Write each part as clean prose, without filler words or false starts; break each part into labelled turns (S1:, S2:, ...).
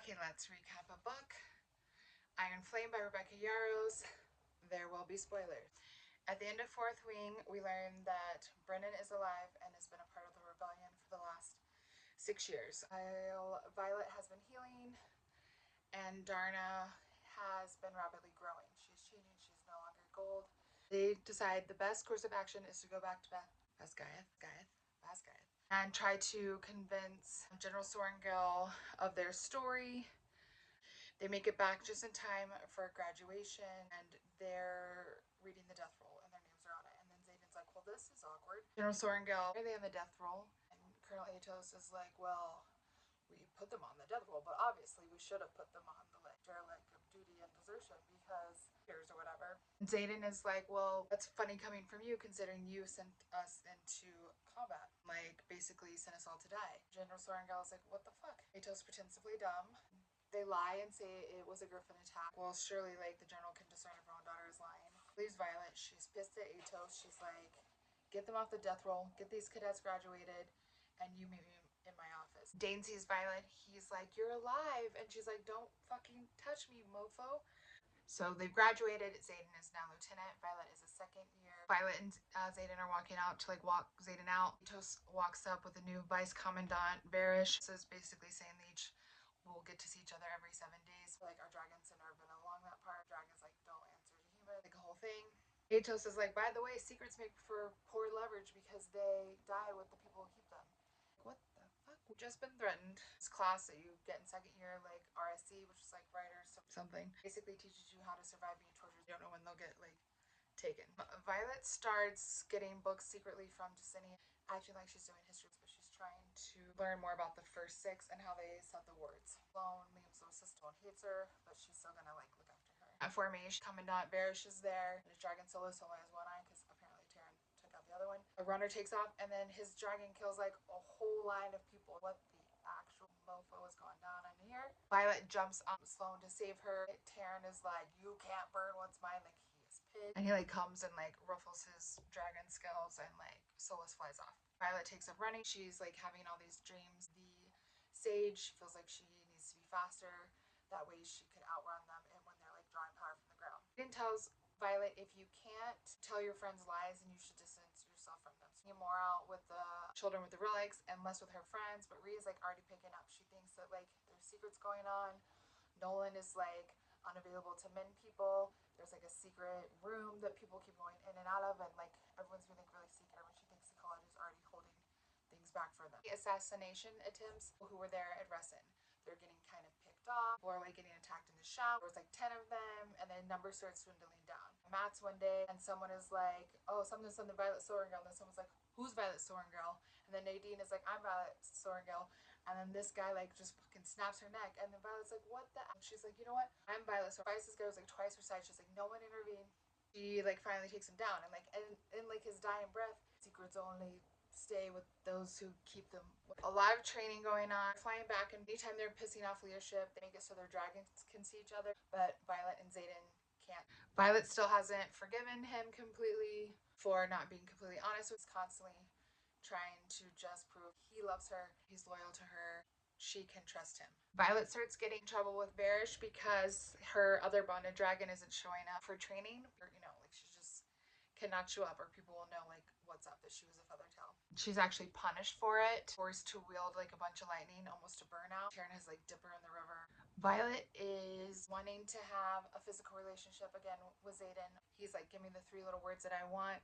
S1: Okay, let's recap a book. Iron Flame by Rebecca Yarros. There will be spoilers. At the end of Fourth Wing, we learn that Brennan is alive and has been a part of the rebellion for the last 6 years. While Violet has been healing and Darna has been rapidly growing. She's changing, she's no longer gold. They decide the best course of action is to go back to Basgiath and try to convince General Sorrengail of their story. They make it back just in time for graduation, and they're reading the death roll, and their names are on it. And then Xaden's like, well, this is awkward. General Sorrengail, are they on the death roll? And Colonel Atos is like, well, we put them on the death roll, but obviously we should have put them on the derelict of duty and desertion because here's or whatever. And Xaden is like, well, that's funny coming from you considering you sent us into combat. Like, basically sent us all to die. General Sorrengail is like, what the fuck? Atos pretends to play dumb. They lie and say it was a Griffin attack. Well, surely, like, the general can discern if her own daughter is lying. Leaves Violet. She's pissed at Atos. She's like, get them off the death roll. Get these cadets graduated. And you meet me in my office. Dane sees Violet. He's like, you're alive. And she's like, don't fucking touch me, mofo. So they've graduated. Xaden is now lieutenant. Violet is a second year. Violet and Xaden are walking out to like walk Xaden out. Atos walks up with a new vice commandant, Varish. So it's basically saying they each will get to see each other every 7 days. Like, our dragons have never been along that part. Dragons like don't answer to human, like a whole thing. Atos is like, by the way, secrets make for poor leverage because they die with the people who keep them. What the fuck? We've just been threatened. This class that you get in second year, like RSC, which is like writers something, basically teaches you how to survive being tortured. You don't know when they'll get like taken. Violet starts getting books secretly from Justinian, acting like she's doing history, but she's trying to learn more about the first six and how they set the words. Sloane leaves the sister and hates her, but she's still gonna like look after her. At formation, Commandant Varish is there. His dragon solo has one eye because apparently Terran took out the other one. A runner takes off, and then his dragon kills like a whole line of people. What the actual mofo is going down in here? Violet jumps on Sloane to save her. Terran is like, you can't burn what's mine. Like, he is pissed. And he like comes and like ruffles his dragon scales, and like Solus flies off. Violet takes up running. She's like having all these dreams. The sage feels like she needs to be faster. That way she could outrun them and when they're like drawing power from the ground. Xaden tells Violet, if you can't tell your friends lies, then you should distance yourself from them. So more out with the children with the relics and less with her friends, but Rhea's like already picking up. She thinks that like there's secrets going on. Nolan is like unavailable to mend people. There's like a secret room that people keep going in and out of, and like everyone's being like really secret when she thinks the college is already holding things back for them. The assassination attempts who were there at Ressin, they're getting kind of picked off. People are like getting attacked in the shop. There's like 10 of them, and then numbers start dwindling down. Matt's one day, and someone is like, oh, something Violet Sorrengail, and then someone's like, who's Violet Sorrengail? And then Nadine is like, I'm Violet Sorrengail. And then this guy like just fucking snaps her neck, and then Violet's like, what the? And she's like, you know what? I'm Violet. So this guy was like twice her size. She's like, no one intervened. She like finally takes him down, and like in like his dying breath, secrets only stay with those who keep them. A lot of training going on, flying back, and anytime they're pissing off leadership, they make it so their dragons can see each other, but Violet and Xaden can't. Violet still hasn't forgiven him completely for not being completely honest. He's constantly trying to just prove he loves her, he's loyal to her, she can trust him. Violet starts getting in trouble with Varish because her other bonded dragon isn't showing up for training. Or, you know, like she just cannot show up, or people will know like what's up, that she was a Feathertail. She's actually punished for it, forced to wield like a bunch of lightning almost to burnout. Terran has like Dipper in the river. Violet is wanting to have a physical relationship again with Xaden. He's like, give me the 3 little words that I want,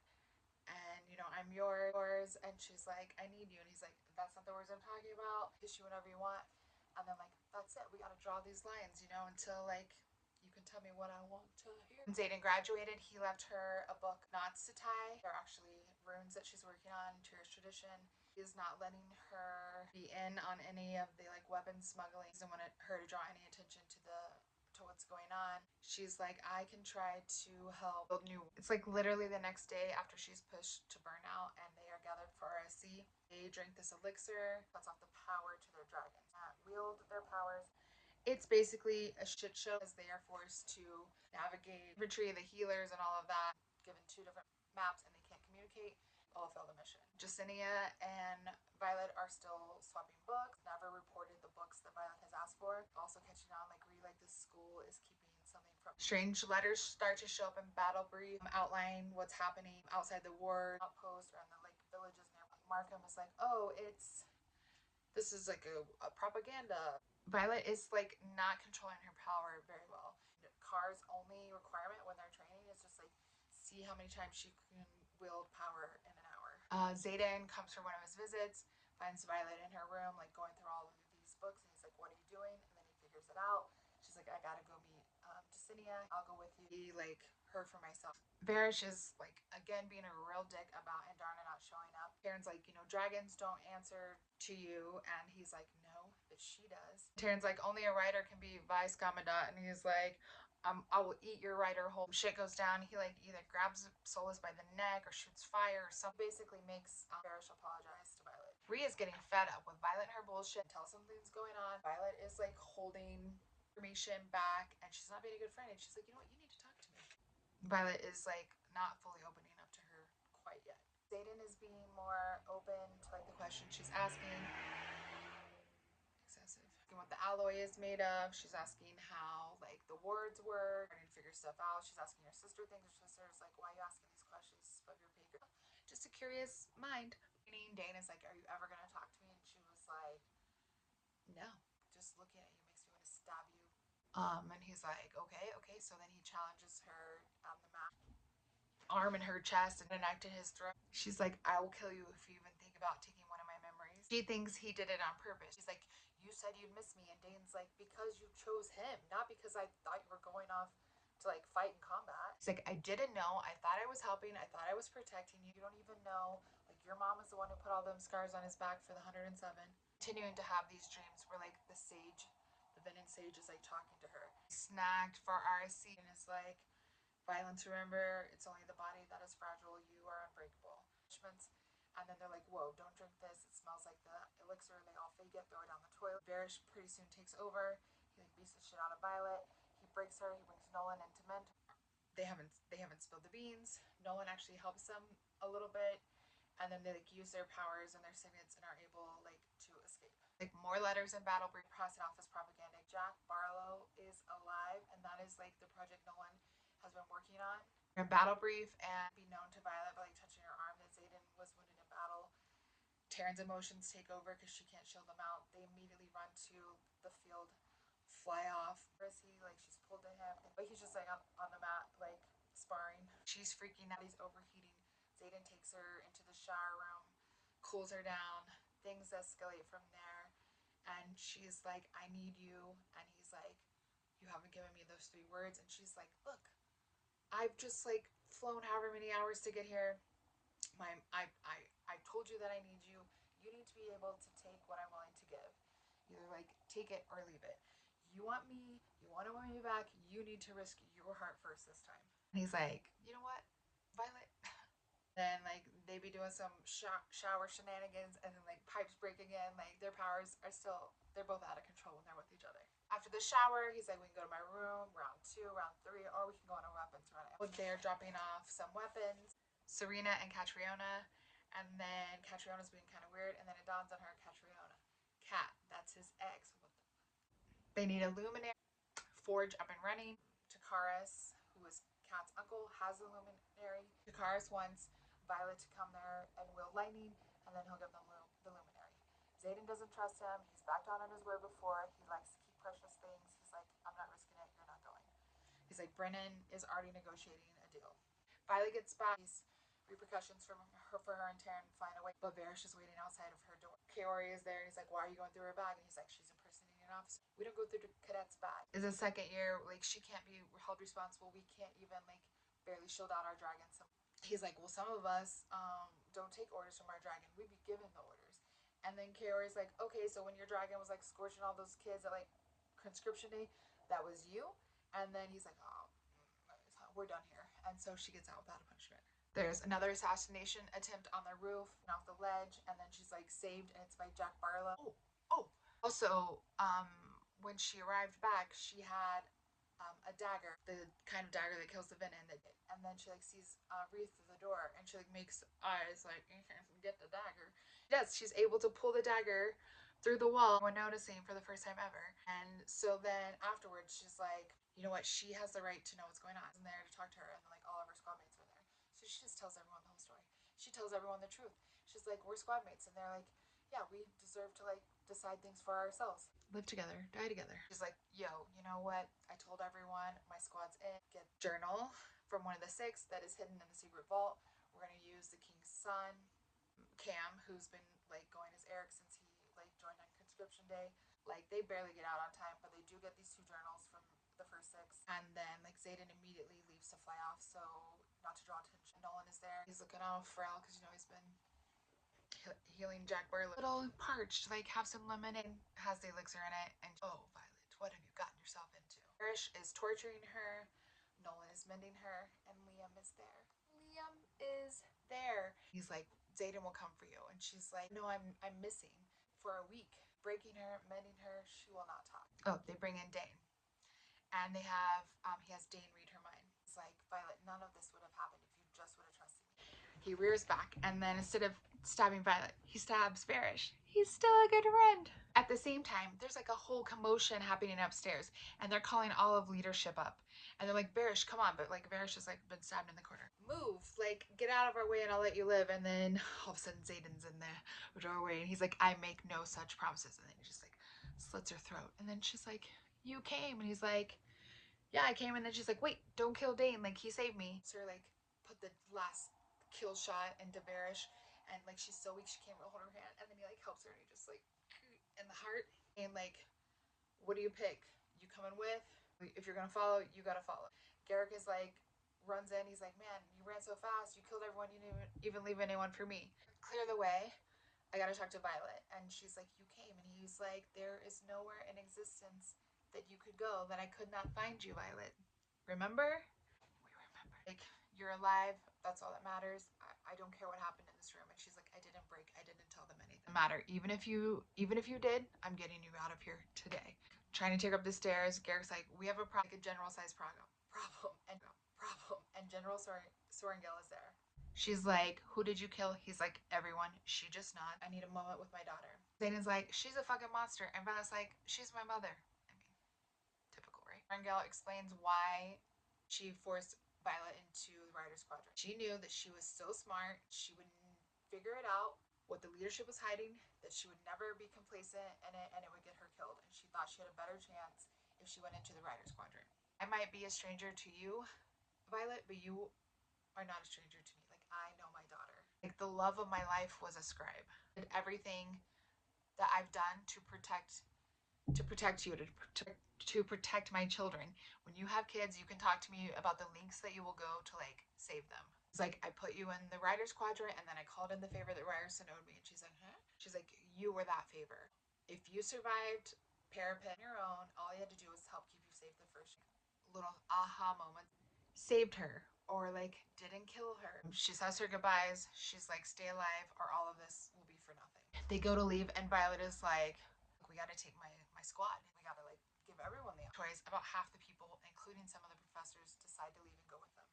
S1: and you know, I'm yours. And she's like, I need you. And he's like, that's not the words I'm talking about. Kiss you whenever you want. And then like, that's it, we gotta draw these lines, you know, until like you can tell me what I want to hear. When Xaden graduated, he left her a book, Knots to Tie. They're actually runes that she's working on, Tyr's tradition. He is not letting her be in on any of the like weapons smuggling. He doesn't want her to draw any attention to what's going on. She's like, I can try to help build new. It's like literally the next day after she's pushed to burnout, and they are gathered for RSC. They drink this elixir, cuts off the power to their dragons. Wield their powers. It's basically a shit show as they are forced to navigate infantry, the healers, and all of that, given 2 different maps, and they can't communicate. all fail the mission. Jacinia and Violet are still swapping books. Never reported the books that Violet has asked for. Also catching on, like, really, like, the school is keeping something from. Strange letters start to show up in Battle Brief, outline what's happening outside the ward outpost or in the, like, villages near. Markham is like, oh, this is like a propaganda. Violet is like not controlling her power very well. Car's only requirement when they're training is just like see how many times she can wield power in an hour. Xaden comes for one of his visits, finds Violet in her room, like going through all of these books, and he's like, "What are you doing?" And then he figures it out. She's like, "I gotta go meet Jacinia. I'll go with you." Be like her for myself. Varish is like again being a real dick about Andarna not showing up. Karen's like, dragons don't answer to you, and he's like, no, but she does. Taryn's like, only a writer can be Vice Commandant, and he's like, I will eat your writer whole. Shit goes down. He like either grabs Solus by the neck or shoots fire or something. Basically makes Varish apologize to Violet. Rhea's getting fed up with Violet and her bullshit until something's going on. Violet is like holding information back, and she's not being a good friend. And she's like, you know what? You need to talk to me. Violet is like not fully opening up to her quite yet. Xaden is being more open to like the questions she's asking. Excessive. What the alloy is made of. She's asking how like the words work. Starting to figure stuff out. She's asking her sister things. Her sister's like, why are you asking these questions above your pay grade? Just a curious mind. Dana's like, are you ever gonna talk to me? And she was like, no. Just looking at you makes me want to stab you. And he's like, okay. So then he challenges her on the map, arm in her chest and a knife to his throat. She's like, I will kill you if you even think about taking one of my memories. She thinks he did it on purpose. She's like, you said you'd miss me. And Dane's like, because you chose him, not because I thought you were going off to like fight in combat. He's like, I didn't know. I thought I was helping. I thought I was protecting you. You don't even know. Like, your mom is the one who put all them scars on his back for the 107. Continuing to have these dreams where like the sage, the Venin sage is like talking to her. Snagged for RSC and is like, violence, remember, it's only the body that is fragile. You are unbreakable. And then they're like, whoa, don't drink this. It smells like the elixir. They all fake it, throw it down the toilet. Varish pretty soon takes over. He like beats the shit out of Violet. He breaks her. He brings Nolan into mentor. They haven't spilled the beans. Nolan actually helps them a little bit. And then they like use their powers and their signets and are able like to escape. Like more letters in Battle Brief, pass it off as propaganda. Jack Barlow is alive, and that is like the project Nolan has been working on. In Battle Brief and be known to Violet by like touching her arm that Xaden was wounded in battle. Taryn's emotions take over because she can't shield them out. They immediately run to the field, fly off. Like she's pulled to him, but he's just like on the mat, like sparring. She's freaking out. He's overheating. Xaden takes her into the shower room, cools her down. Things escalate from there, and she's like, "I need you," and he's like, "You haven't given me those 3 words," and she's like, "Look, I've just like flown however many hours to get here. I told you that I need you. You need to be able to take what I'm willing to give. Either like take it or leave it. You want me, you want to win me back, you need to risk your heart first this time." And he's like, you know what, Violet? Then like they be doing some shower shenanigans, and then like pipes break again. Like their powers are still, they're both out of control when they're with each other. After the shower, he's like, we can go to my room, round 2, round 3, or we can go on a weapons run. They're dropping off some weapons. Serena and Catriona, and then Catriona's being kind of weird, and then it dawns on her, Catriona. Cat, that's his ex. What the? They need a luminary. Forge up and running. Takaris, who is Cat's uncle, has a luminary. Takaris wants Violet to come there and wield lightning, and then he'll give them the luminary. Xaden doesn't trust him. He's backed down on his word before. He likes to keep precious things. He's like, I'm not risking it. You're not going. He's like, Brennan is already negotiating a deal. Violet gets back. Repercussions from her for her and Taryn flying away. But Varish is waiting outside of her door. Kaori is there, and he's like, why are you going through her bag? And he's like, she's impersonating an officer. We don't go through the cadet's bag. It's the second year, like she can't be held responsible. We can't even like barely shield out our dragon. So he's like, well, some of us don't take orders from our dragon. We'd be given the orders. And then Kaori's like, okay, so when your dragon was like scorching all those kids at like conscription day, that was you? And then he's like, oh, we're done here. And so she gets out without a punishment. There's another assassination attempt on the roof and off the ledge, and then she's like saved, and it's by Jack Barlow. Oh. Also, when she arrived back, she had a dagger, the kind of dagger that kills the venom. And then she like sees Wreath through the door, and she like makes eyes like, get the dagger. Yes, she's able to pull the dagger through the wall when noticing for the first time ever. And so then afterwards, she's like, you know what? She has the right to know what's going on. And there to talk to her, and like all of her squad mates are there. So she just tells everyone the whole story. She tells everyone the truth. She's like, we're squad mates, and they're like, yeah, we deserve to like decide things for ourselves. Live together, die together. She's like, yo, you know what? I told everyone my squad's in. Get journal from one of the six that is hidden in the secret vault. We're gonna use the king's son, Cam, who's been like going as Eric since he like joined on conscription day. Like they barely get out on time, but they do get these two journals from the first six. And then like Xaden immediately leaves to fly off, so not to draw attention. Nolan is there. He's looking all frail because you know he's been healing Jack Burley. Little parched, like have some lemon and has the elixir in it. And oh, Violet, what have you gotten yourself into? Parrish is torturing her. Nolan is mending her, and Liam is there. Liam is there. He's like, Xaden will come for you, and she's like, no, I'm missing for a week. Breaking her, mending her. She will not talk. Oh, they bring in Dane, and they have he has Dane read her mind. It's like, Violet, none of this would have happened if you just would have trusted me. He rears back, and then instead of stabbing Violet, he stabs Varys. He's still a good friend. At the same time, there's like a whole commotion happening upstairs, and they're calling all of leadership up. And they're like, Varys, come on. But like Varys just like been stabbed in the corner. Move, like get out of our way and I'll let you live. And then all of a sudden Xaden's in the doorway and he's like, I make no such promises. And then he just like slits her throat. And then she's like, you came. And he's like, yeah, I came. And then she's like, wait, don't kill Dane. Like he saved me. So like put the last kill shot into Varys. And like she's so weak she can't hold her hand. And then he like helps her and he just like in the heart. And like, what do you pick? You coming with? If you're gonna follow, you gotta follow. Garrick is like, runs in, he's like, man, you ran so fast, you killed everyone, you didn't even leave anyone for me. Clear the way. I gotta talk to Violet. And she's like, you came. And he's like, there is nowhere in existence that you could go that I could not find you, Violet. Remember? We remember. Like, you're alive, that's all that matters. I don't care what happened in this room. And she's like, I didn't break, I didn't tell them anything. Matter. Even if you did, I'm getting you out of here today. Trying to take up the stairs. Garrick's like, we have a problem, like a general size problem. And General Sorrengail is there. She's like, who did you kill? He's like, everyone. She just not. I need a moment with my daughter. Xaden's like, she's a fucking monster. And Violet's like, she's my mother. I mean, typical, right? Sorrengail explains why she forced Violet into the Rider Squadron. She knew that she was so smart, she would figure it out, what the leadership was hiding, that she would never be complacent in it, and it would get her killed. And she thought she had a better chance if she went into the Rider Squadron. I might be a stranger to you, Violet, but you are not a stranger to me. Like, I know my daughter. Like, the love of my life was a scribe. Did everything that I've done to protect you, to protect my children. When you have kids, you can talk to me about the lengths that you will go to like save them. It's like, I put you in the Rider's Quadrant and then I called in the favor that Ryerson owed me. And she's like, huh? She's like, you were that favor. If you survived Parapet on your own, all you had to do was help keep you safe the first little aha moment. Saved her or like didn't kill her. She says her goodbyes. She's like, stay alive or all of this will be for nothing. They go to leave and Violet is like, we gotta take my squad. We gotta like give everyone the choice. About half the people, including some of the professors, decide to leave and go with them.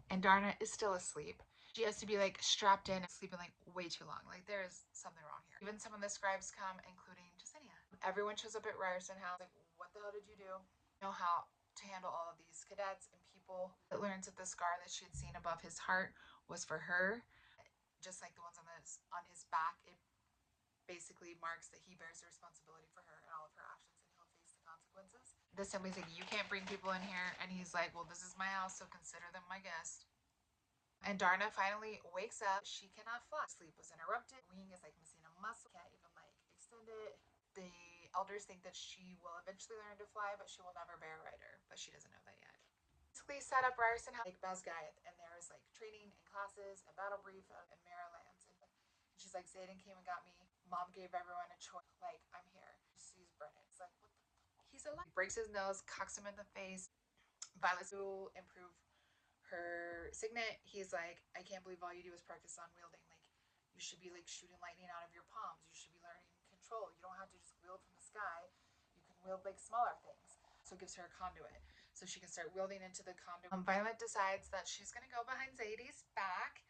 S1: And Darna is still asleep. She has to be like strapped in and sleeping like way too long. Like there is something wrong here. Even some of the scribes come, including Jesinia. Everyone shows up at Ryerson House. Like, what the hell did you do? Know how to handle all of these cadets and people. It learns that the scar that she had seen above his heart was for her, just like the ones on his back. It basically marks that he bears the responsibility for her and all of her actions and he'll face the consequences. The assembly's like, you can't bring people in here. And he's like, well, this is my house, so consider them my guest. And Darna finally wakes up. She cannot fly. Sleep was interrupted. Wing is like missing a muscle. Can't even like extend it. The elders think that she will eventually learn to fly, but she will never bear a rider. But she doesn't know that yet. Basically set up Ryerson House like Basgiath. And there was like training and classes and battle brief and Marylands. And she's like, Xaden came and got me. Mom gave everyone a choice. Like, I'm here. She sees Brennan. It's like, what the fuck? He's alive. He breaks his nose, cocks him in the face. Violet will improve her signet. He's like, I can't believe all you do is practice on wielding. Like, you should be like shooting lightning out of your palms. You should be learning control. You don't have to just wield from the sky. You can wield like smaller things. So it gives her a conduit. So so she can start wielding into the condo. Violet decides that she's gonna go behind Zadie's back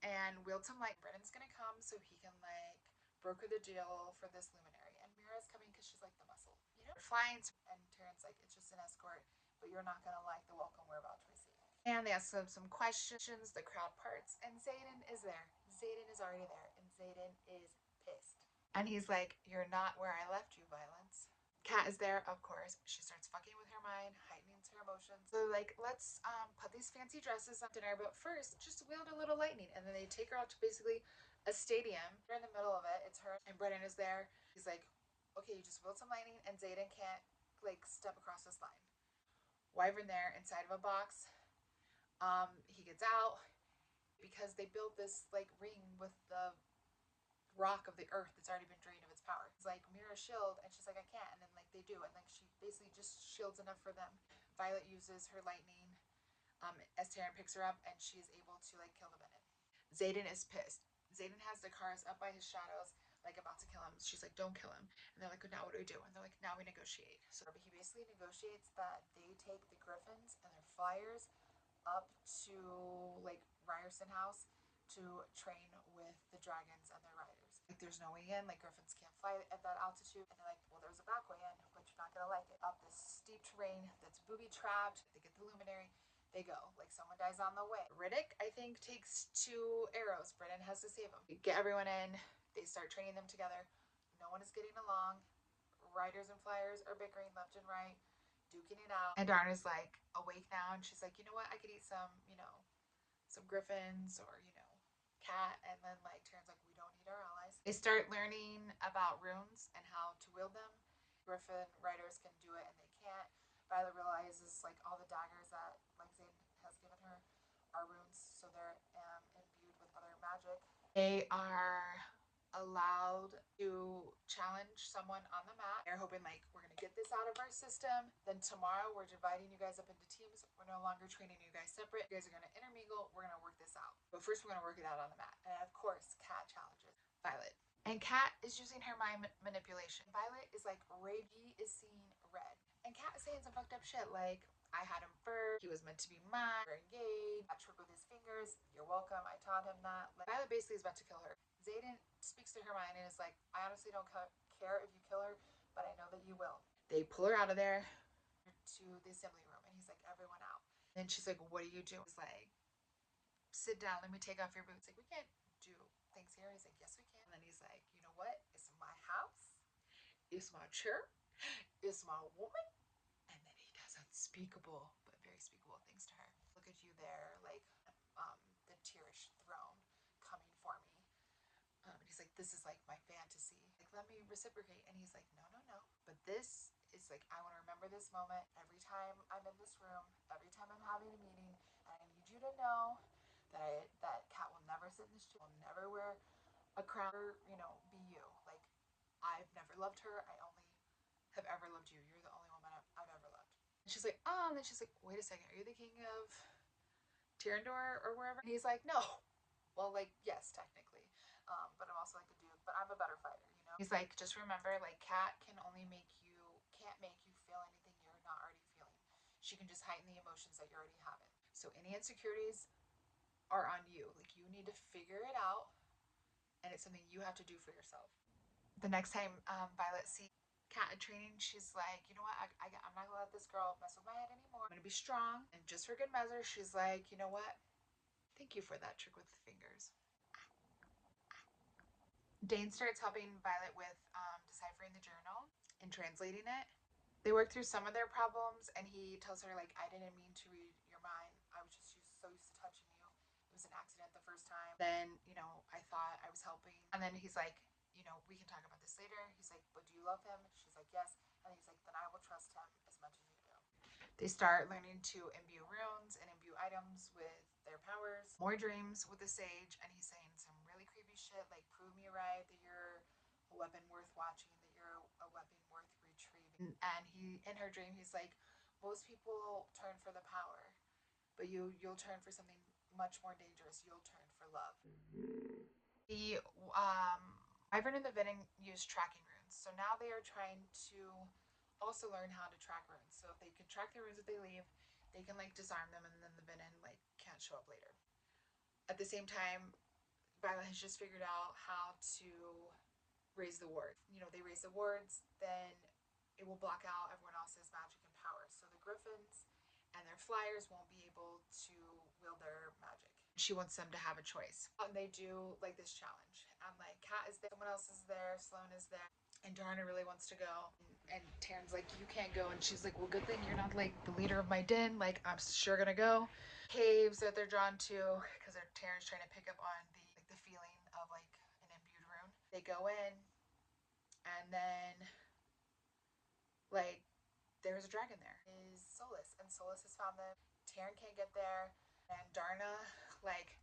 S1: and wield some light. Brennan's gonna come so he can like broker the deal for this luminary. And Mira's coming because she's like the muscle, you know? Flying, and Taryn's like, it's just an escort, but you're not gonna like the welcome we're about to receive. And they ask him some questions, the crowd parts, and Xaden is there. Xaden is already there, and Xaden is pissed. And he's like, you're not where I left you, Violence. Kat is there, of course. She starts fucking with her mind, heightening her emotions. So like, let's put these fancy dresses on dinner, but first, just wield a little lightning. And then they take her out to basically a stadium. They're in the middle of it. It's her and Brennan is there. He's like, okay, you just wield some lightning, and Xaden can't like step across this line. Wyvern there inside of a box. He gets out because they built this like ring with the rock of the earth that's already been drained of its power. It's like Mira shield, and she's like, I can't, and then like they do, and like she basically just shields enough for them. Violet uses her lightning as Taryn picks her up, and she is able to like kill the Bennett. Xaden is pissed. Xaden has the cars up by his shadows, like about to kill him. She's like, don't kill him. And they're like, now what do we do? And they're like, now we negotiate. So he basically negotiates that they take the Griffins and their flyers up to like Ryerson House to train with the dragons and their riders. Like there's no way in, like Griffins can't fly at that altitude. And they're like, well, there's a back way in, but you're not gonna like it. Up this steep terrain that's booby trapped. They get the luminary. They go. Like someone dies on the way. Riddick, I think, takes 2 arrows. Brennan has to save them. Get everyone in. They start training them together. No one is getting along. Riders and flyers are bickering left and right, duking it out. And Darna's like awake now, and she's like, you know what? I could eat some, you know, some griffins or, you know, cat. And then like Taryn's like, we don't need our allies. They start learning about runes and how to wield them. Griffin riders can do it and they can't. Violet realizes like all the daggers that like Xaden has given her are runes, so they're imbued with other magic. They are allowed to challenge someone on the mat. They're hoping like we're gonna get this out of our system. Then tomorrow we're dividing you guys up into teams. We're no longer training you guys separate. You guys are gonna intermingle. We're gonna work this out. But first we're gonna work it out on the mat. And of course, Kat challenges Violet. And Kat is using her mind manipulation. Violet is like, Reggie is seeing red. And Kat is saying some fucked up shit like, I had him first. He was meant to be mine. We're engaged. I trick with his fingers. You're welcome. I taught him that. Like, Violet basically is about to kill her. Xaden speaks to her mind and is like, I honestly don't care if you kill her, but I know that you will. They pull her out of there to the assembly room, and he's like, everyone out. And she's like, what are you doing? He's like, sit down. Let me take off your boots. Like, we can't do things here. He's like, yes, we can. And then he's like, you know what? It's my house. It's my chair. It's my woman. And then he does unspeakable, but very speakable things to her. Look at you there, like the Tyrish throne coming for me. And he's like, this is like my fantasy. Like, let me reciprocate. And he's like, no, no, no. But this is like, I want to remember this moment every time I'm in this room, every time I'm having a meeting. And I need you to know that Kat will never sit in this chair, will never wear a crown, or, you know, be you. Like, I've never loved her. I only have ever loved you. You're the only woman I've ever loved. And she's like, oh, and then she's like, wait a second, are you the king of Tyrandor or wherever? And he's like, no. Well, like, yes, technically. But I'm also like a dude, but I'm a better fighter, you know? He's like, just remember, like, Kat can't make you feel anything you're not already feeling. She can just heighten the emotions that you're already having. So any insecurities are on you. Like, you need to figure it out, and it's something you have to do for yourself. The next time Violet sees Kat at training, she's like, you know what, I'm not gonna let this girl mess with my head anymore. I'm gonna be strong. And just for good measure, she's like, you know what, thank you for that trick with the fingers. Dane starts helping Violet with deciphering the journal and translating it. They work through some of their problems, and he tells her, like, I didn't mean to read your mind. I was just so used to touching you. It was an accident the first time. Then, you know, I thought I was helping. And then he's like, you know, we can talk about this later. He's like, but do you love him? She's like, yes. And he's like, then I will trust him as much as you do. They start learning to imbue runes and imbue items with their powers. More dreams with the sage, and he's saying some really creepy shit like, prove me right that you're a weapon worth watching, that you're a weapon worth retrieving. And he, in her dream, he's like, most people turn for the power, but you'll turn for something much more dangerous. You'll turn for love. The Wyvern and the Venom use tracking runes, so now they are trying to also learn how to track runes. So if they can track the runes that they leave, they can like disarm them, and then the Venin like can't show up later. At the same time, Violet has just figured out how to raise the ward. You know, they raise the wards, then it will block out everyone else's magic and power. So the Griffins and their flyers won't be able to wield their magic. She wants them to have a choice. And they do like this challenge. And like Kat is there, someone else is there, Sloane is there, and Darna really wants to go. And Taryn's like, you can't go. And she's like, well, good thing you're not like the leader of my den. Like, I'm sure gonna go. Caves that they're drawn to, because Taryn's trying to pick up on the feeling of like an imbued rune. They go in, and then like there's a dragon there. Is Solas, and Solas has found them. Taryn can't get there, and Darna like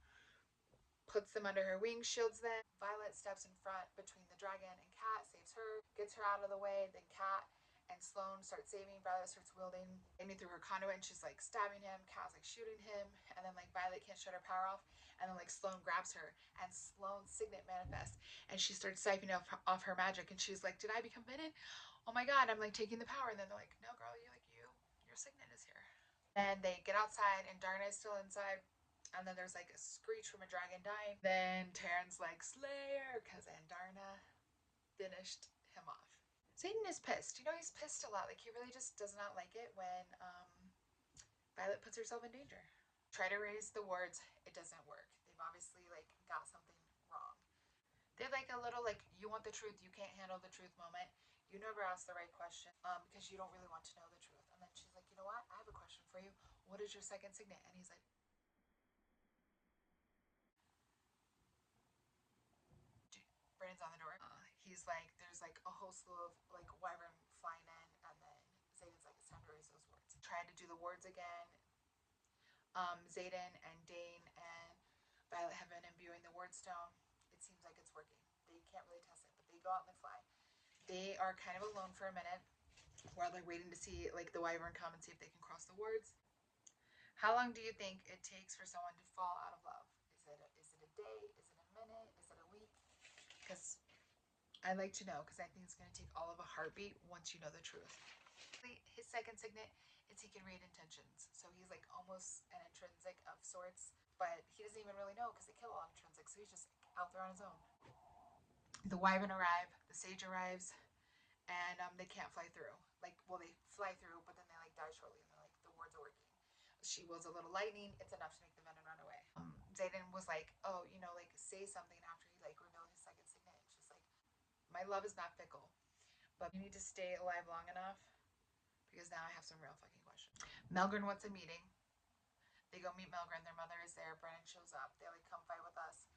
S1: puts them under her wing, shields them. Violet steps in front between the dragon and Kat, saves her, gets her out of the way. Then Kat and Sloane start saving. Violet starts wielding aiming through her conduit, and she's like stabbing him. Kat's like shooting him, and then like Violet can't shut her power off, and then like Sloane grabs her, and Sloane's signet manifests, and she starts siphoning off her magic, and she's like, "Did I become Venin? Oh my god, I'm like taking the power." And then they're like, "No, girl, your signet is here." And they get outside, and Darna is still inside. And then there's like a screech from a dragon dying. Then Taryn's like, Slayer, because Andarna finished him off. Xaden is pissed. You know, he's pissed a lot. Like, he really just does not like it when Violet puts herself in danger. Try to raise the wards. It doesn't work. They've obviously, like, got something wrong. They're like a little, like, you want the truth, you can't handle the truth moment. You never ask the right question because you don't really want to know the truth. And then she's like, you know what? I have a question for you. What is your second signet? And he's like, Brandon's on the door. He's like, there's like a whole slew of like wyvern flying in, and then Xaden's like, it's time to raise those wards. Trying to do the wards again. Xaden and Dane and Violet have been imbuing the ward stone. It seems like it's working. They can't really test it, but they go out and they fly. They are kind of alone for a minute while they're waiting to see like the wyvern come and see if they can cross the wards. How long do you think it takes for someone to fall out of love? Is it a day? Is it a minute? Is it a week? Because I like to know, because I think it's going to take all of a heartbeat once you know the truth. His second signet is he can read intentions. So he's like almost an intrinsic of sorts, but he doesn't even really know because they kill all intrinsics. So he's just out there on his own. The wyvern arrive, the sage arrives, and they can't fly through. Like, well, they fly through, but then they like die shortly, and they're like, the wards are working. She wills a little lightning. It's enough to make the Venin run away. Xaden was like, oh, you know, like say something after he like revealed his second signet. And she's like, my love is not fickle, but you need to stay alive long enough because now I have some real fucking questions. Melgren wants a meeting. They go meet Melgren. Their mother is there. Brennan shows up. They like, come fight with us.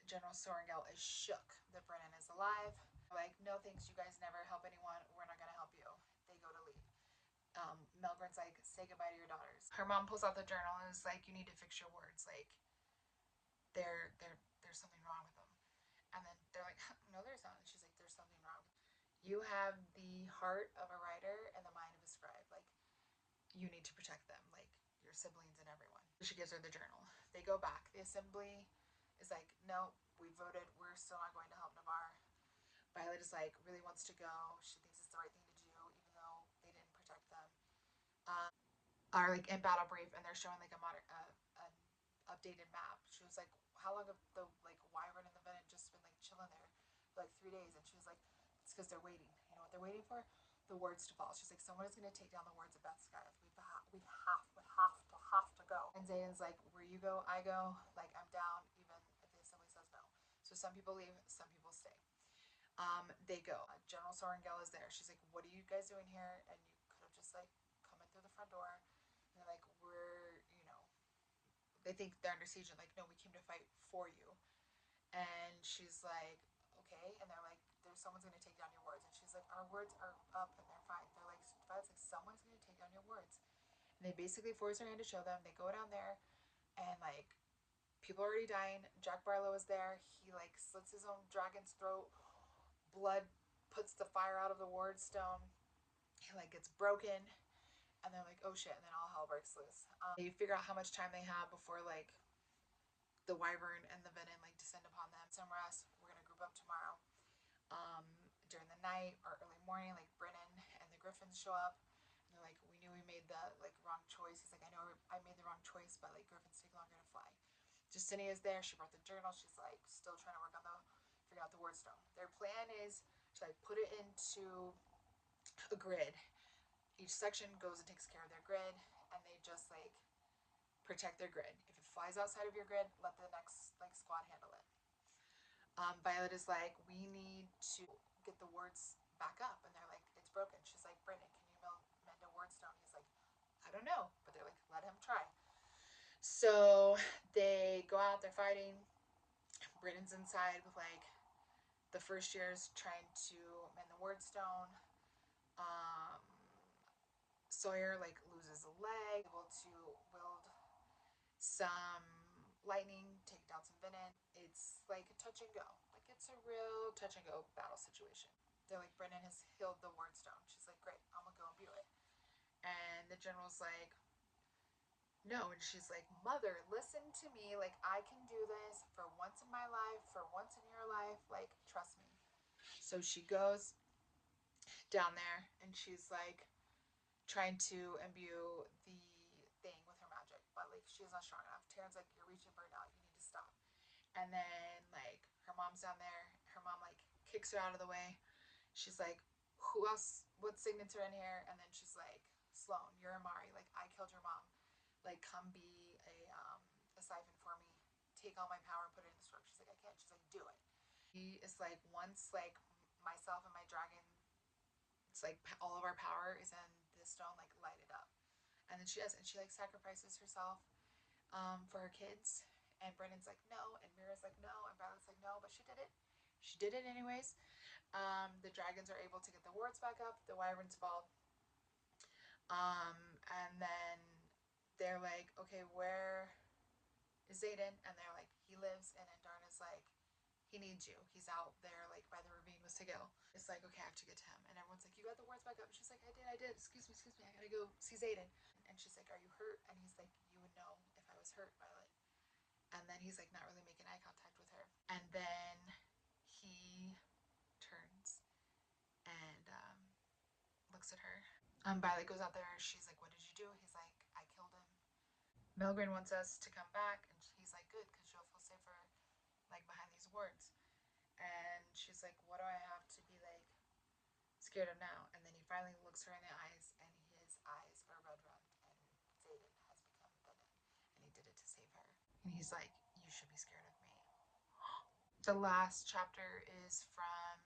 S1: General Sorengel is shook that Brennan is alive. They're like, no thanks, you guys never help anyone. We're not gonna help you. They go to leave. Melgren's like, say goodbye to your daughters. Her mom pulls out the journal and is like, you need to fix your words. Like, there's something wrong with them. And then they're like, no, there's not. And she's like, there's something wrong. You have the heart of a writer and the mind of a scribe. Like, you need to protect them, like your siblings and everyone. She gives her the journal. They go back. The assembly is like, no, we voted. We're still not going to help Navarre. Violet is like, really wants to go. She thinks it's the right thing to do, even though they didn't protect them. Are like in battle brief, and they're showing like a modern, an updated map. She was like, how long have the like wyvern and the Venin just been like chilling there for like 3 days? And she was like, it's because they're waiting. You know what they're waiting for? The wards to fall. She's like, someone is going to take down the wards of Bethskyth. We have to go. And Xaden's like, where you go, I go. Like, I'm down, even if the assembly says no. So some people leave, some people stay. They go. General Sorengel is there. She's like, what are you guys doing here? And you could have just like come in through the front door. And they're like, we're, you know, they think they're under siege, and like, no, we came to fight for you. And she's like, okay. And they're like, there's someone's gonna take down your words. And she's like, our words are up and they're fine. They're like, Violet's like, someone's gonna take down your words. And they basically force her hand to show them. They go down there, and like, people are already dying. Jack Barlow is there. He like slits his own dragon's throat. Blood puts the fire out of the ward stone. He like gets broken, and they're like, oh shit. And then all hell breaks loose. They figure out how much time they have before like the wyvern and the Venin like descend upon them. Some rest. We're gonna group up tomorrow. during the night or early morning, like Brennan and the Griffins show up, and they're like, we knew we made the like wrong choice. He's like, I know I made the wrong choice, but like Griffins take longer to fly. Justinia is there. She brought the journal. She's like still trying to work on the figure out the word stone. Their plan is to like put it into a grid. Each section goes and takes care of their grid, and they just like protect their grid. If it flies outside of your grid, let the next like squad handle it. Violet is like, we need to get the words back up, and they're like, it's broken. She's like, Brennan, can you mend a word stone? He's like, I don't know, but they're like, let him try. So they go out, they're fighting. Brennan's inside with like the first years trying to mend the word stone. Um, Sawyer like loses a leg, able to wield some lightning, take down some venom. It's like a touch and go. Like it's a real touch and go battle situation. They're like, Brennan has healed the word stone. She's like, great, I'm gonna go and view it. And the general's like, no. And she's like, mother, listen to me. Like, I can do this for once in my life, for once in your life. Like, trust me. So she goes down there and she's like trying to imbue the thing with her magic, but like she's not strong enough. Taryn's like, you're reaching burnout, you need to stop. And then like her mom's down there, her mom like kicks her out of the way. She's like, who else, what signature in here? And then she's like, Sloan, you're Amari, like I killed your mom, like come be a siphon for me, take all my power and put it in the stroke. She's like, I can't. She's like, do it. He is like, once like myself and my dragon, it's like all of our power is in this stone, like light it up. And then she does, and she like sacrifices herself for her kids. And Brennan's like, no, and Mira's like, no, and Violet's like, no, but she did it. She did it anyways. The dragons are able to get the wards back up. The wyverns fall. And then they're like, okay, where is Xaden? And they're like, he lives. And then Darna's like, he needs you. He's out there like by the ravine with Sigil. It's like, okay, I have to get to him. And everyone's like, you got the wards back up. And she's like, I did. Excuse me. I gotta go see Xaden. And she's like, are you hurt? And he's like, you would know if I was hurt, Violet. And then he's like not really making eye contact with her. And then he turns and looks at her. Violet goes out there. She's like, what did you do? He's like, I killed him. Milgren wants us to come back. And he's like, good, because you'll feel safer like behind these wards. And she's like, what do I have to be like scared of now? And then he finally looks her in the eyes, and his eyes are red rimmed, and Xaden has become venom, and he did it to save her. And he's like, you should be scared of me. The last chapter is from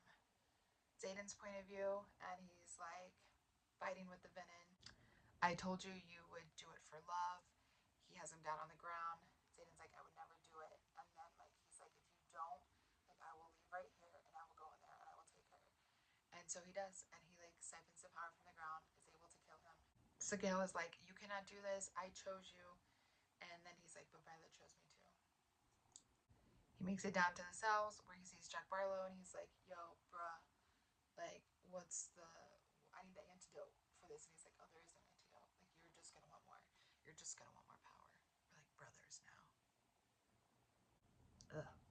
S1: Xaden's point of view, and he's like fighting with the venom. I told you you would do it for love. He has him down on the ground. Xaden's like, I would never do it. And then like he's like, if you don't, like I will leave right here and I will go in there and I will take her. And so he does, and he like siphons the power from the ground, is able to kill him. Sigil is like, you cannot do this. I chose you. And then he's like, but Violet chose me too. He makes it down to the cells where he sees Jack Barlow, and he's like, yo, bruh, like, what's the, I need the antidote for this. And he's like, oh, there is no antidote. Like, you're just gonna want more. You're just gonna want more power. We're like brothers now. Ugh.